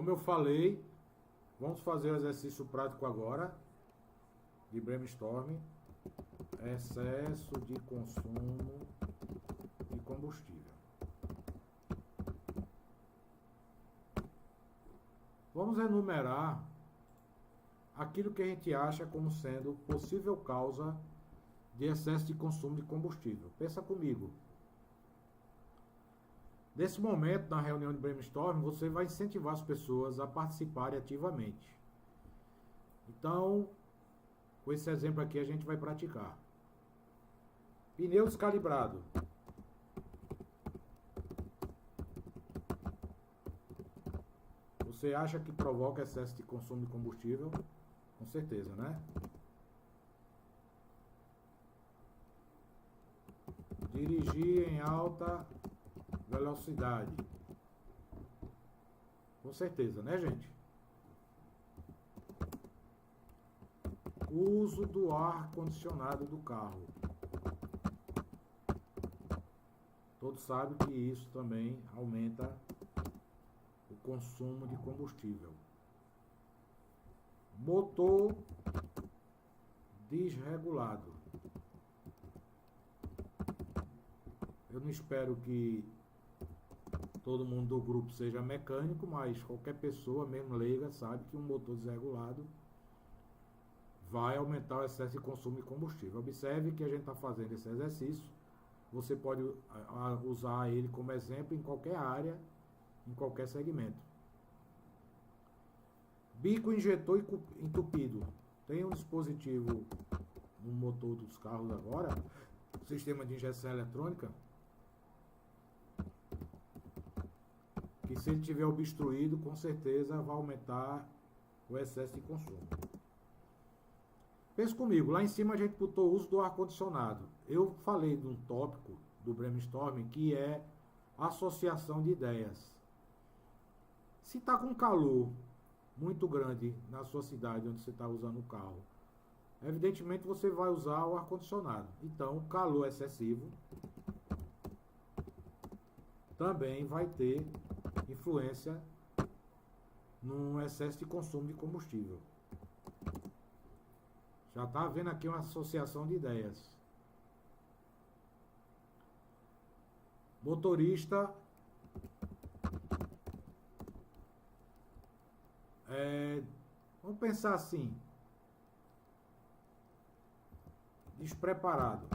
Como eu falei, vamos fazer o exercício prático agora de brainstorming. Excesso de consumo de combustível. Vamos enumerar aquilo que a gente acha como sendo possível causa de excesso de consumo de combustível. Pensa comigo. Nesse momento, na reunião de brainstorming, você vai incentivar as pessoas a participarem ativamente. Então, com esse exemplo aqui, a gente vai praticar. Pneu descalibrado. Você acha que provoca excesso de consumo de combustível? Com certeza, né? Dirigir em alta velocidade. Com certeza, né, gente? Uso do ar condicionado do carro. Todos sabem que isso também aumenta o consumo de combustível. Motor desregulado. Eu não espero que todo mundo do grupo seja mecânico, mas qualquer pessoa, mesmo leiga, sabe que um motor desregulado vai aumentar o excesso de consumo de combustível. Observe que a gente está fazendo esse exercício. Você pode usar ele como exemplo em qualquer área, em qualquer segmento. Bico injetor entupido. Tem um dispositivo no motor dos carros agora, sistema de injeção eletrônica, que se ele tiver obstruído, com certeza vai aumentar o excesso de consumo. Pensa comigo, lá em cima a gente botou o uso do ar-condicionado. Eu falei de um tópico do brainstorming que é associação de ideias. Se está com calor muito grande na sua cidade onde você está usando o carro, evidentemente você vai usar o ar-condicionado. Então, calor excessivo também vai ter influência no excesso de consumo de combustível. Já está havendo aqui uma associação de ideias. Motorista vamos pensar assim, despreparado.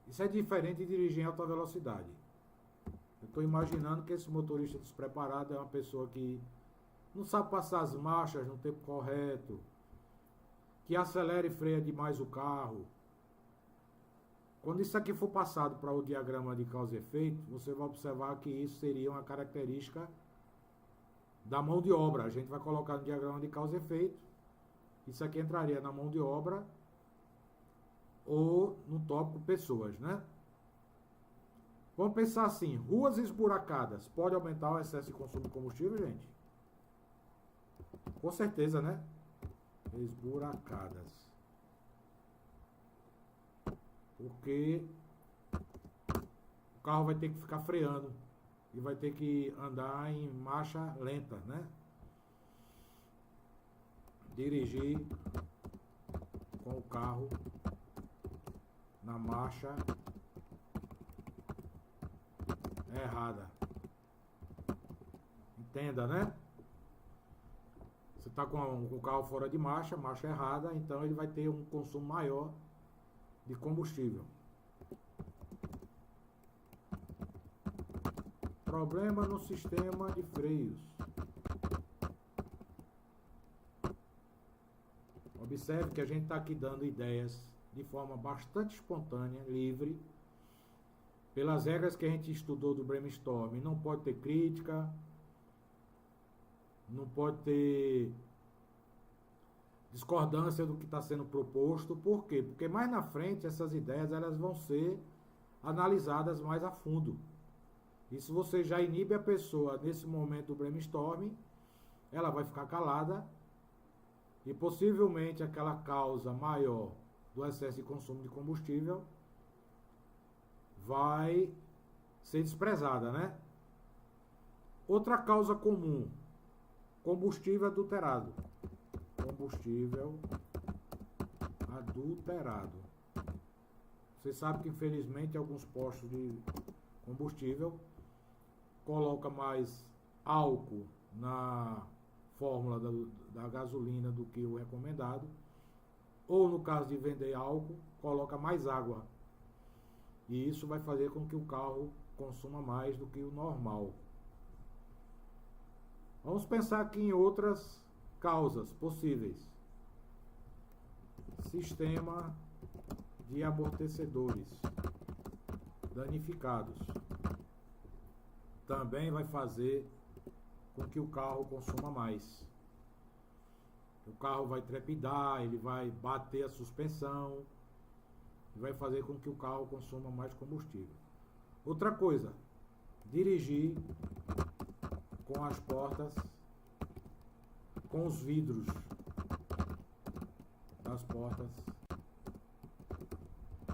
Isso é diferente de dirigir em alta velocidade. Eu estou imaginando que esse motorista despreparado é uma pessoa que não sabe passar as marchas no tempo correto, que acelera e freia demais o carro. Quando isso aqui for passado para o diagrama de causa e efeito, você vai observar que isso seria uma característica da mão de obra. A gente vai colocar no diagrama de causa e efeito. Isso aqui entraria na mão de obra ou no tópico pessoas, né? Vamos pensar assim, ruas esburacadas pode aumentar o excesso de consumo de combustível, gente? Com certeza, né? Esburacadas. Porque o carro vai ter que ficar freando e vai ter que andar em marcha lenta, né? Dirigir com o carro na marcha errada. Entenda, né? Você está com o carro fora de marcha, marcha errada, então ele vai ter um consumo maior de combustível. Problema no sistema de freios. Observe que a gente está aqui dando ideias de forma bastante espontânea, livre, pelas regras que a gente estudou do brainstorming. Não pode ter crítica, não pode ter discordância do que está sendo proposto. Por quê? Porque mais na frente essas ideias elas vão ser analisadas mais a fundo. E se você já inibe a pessoa nesse momento do brainstorming, ela vai ficar calada e possivelmente aquela causa maior do excesso de consumo de combustível vai ser desprezada, né? Outra causa comum, combustível adulterado. Combustível adulterado. Você sabe que infelizmente alguns postos de combustível colocam mais álcool na fórmula da gasolina do que o recomendado, ou no caso de vender álcool, coloca mais água. E isso vai fazer com que o carro consuma mais do que o normal. Vamos pensar aqui em outras causas possíveis. Sistema de amortecedores danificados. Também vai fazer com que o carro consuma mais. O carro vai trepidar, ele vai bater a suspensão e vai fazer com que o carro consuma mais combustível. Outra coisa, dirigir com as portas, com os vidros das portas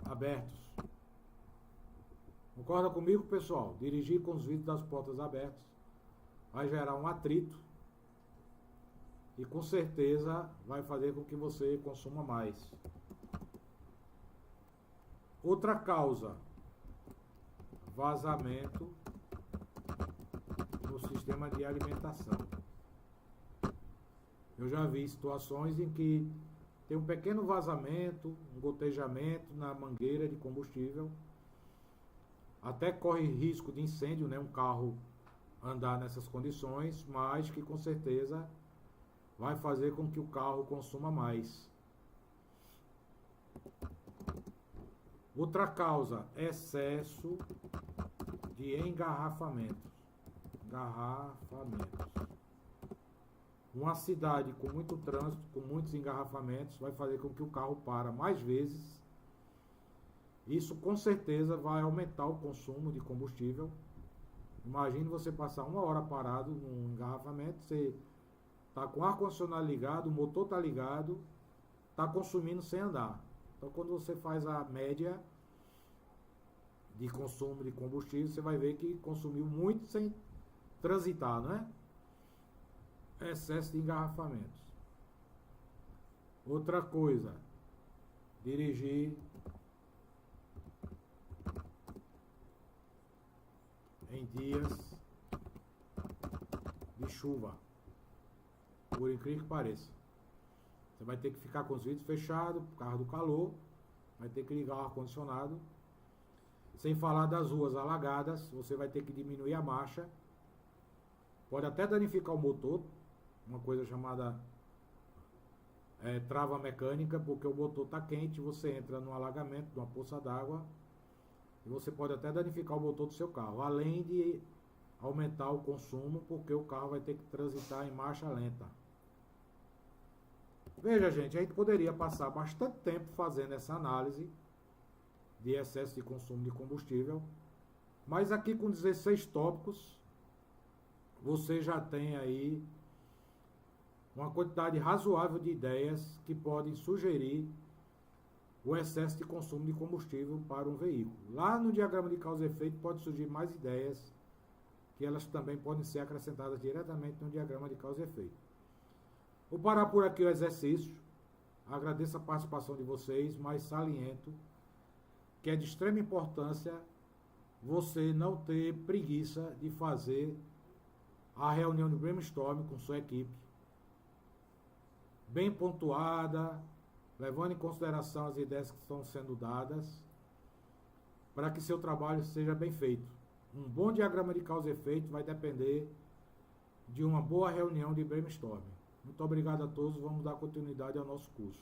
abertos. Concorda comigo, pessoal? Dirigir com os vidros das portas abertos vai gerar um atrito e com certeza vai fazer com que você consuma mais. Outra causa, vazamento no sistema de alimentação. Eu já vi situações em que tem um pequeno vazamento, um gotejamento na mangueira de combustível. Até corre risco de incêndio, né? Um carro andar nessas condições, mas que com certeza vai fazer com que o carro consuma mais. Outra causa, excesso de engarrafamentos. Uma cidade com muito trânsito, com muitos engarrafamentos, vai fazer com que o carro para mais vezes. Isso com certeza vai aumentar o consumo de combustível. Imagine você passar 1 hora parado num engarrafamento, você está com o ar-condicionado ligado, o motor está ligado, está consumindo sem andar. Então quando você faz a média de consumo de combustível, você vai ver que consumiu muito sem transitar, não é? Excesso de engarrafamentos. Outra coisa, dirigir em dias de chuva, por incrível que pareça. Você vai ter que ficar com os vidros fechados por causa do calor, vai ter que ligar o ar-condicionado. Sem falar das ruas alagadas, você vai ter que diminuir a marcha. Pode até danificar o motor, uma coisa chamada trava mecânica, porque o motor está quente, você entra no alagamento, numa poça d'água, e você pode até danificar o motor do seu carro, além de aumentar o consumo, porque o carro vai ter que transitar em marcha lenta. Veja, gente, a gente poderia passar bastante tempo fazendo essa análise de excesso de consumo de combustível, mas aqui com 16 tópicos, você já tem aí uma quantidade razoável de ideias que podem sugerir o excesso de consumo de combustível para um veículo. Lá no diagrama de causa e efeito pode surgir mais ideias, que elas também podem ser acrescentadas diretamente no diagrama de causa e efeito. Vou parar por aqui o exercício. Agradeço a participação de vocês, mas saliento que é de extrema importância você não ter preguiça de fazer a reunião de brainstorm com sua equipe, bem pontuada, levando em consideração as ideias que estão sendo dadas, para que seu trabalho seja bem feito. Um bom diagrama de causa e efeito vai depender de uma boa reunião de brainstorm. Muito obrigado a todos, vamos dar continuidade ao nosso curso.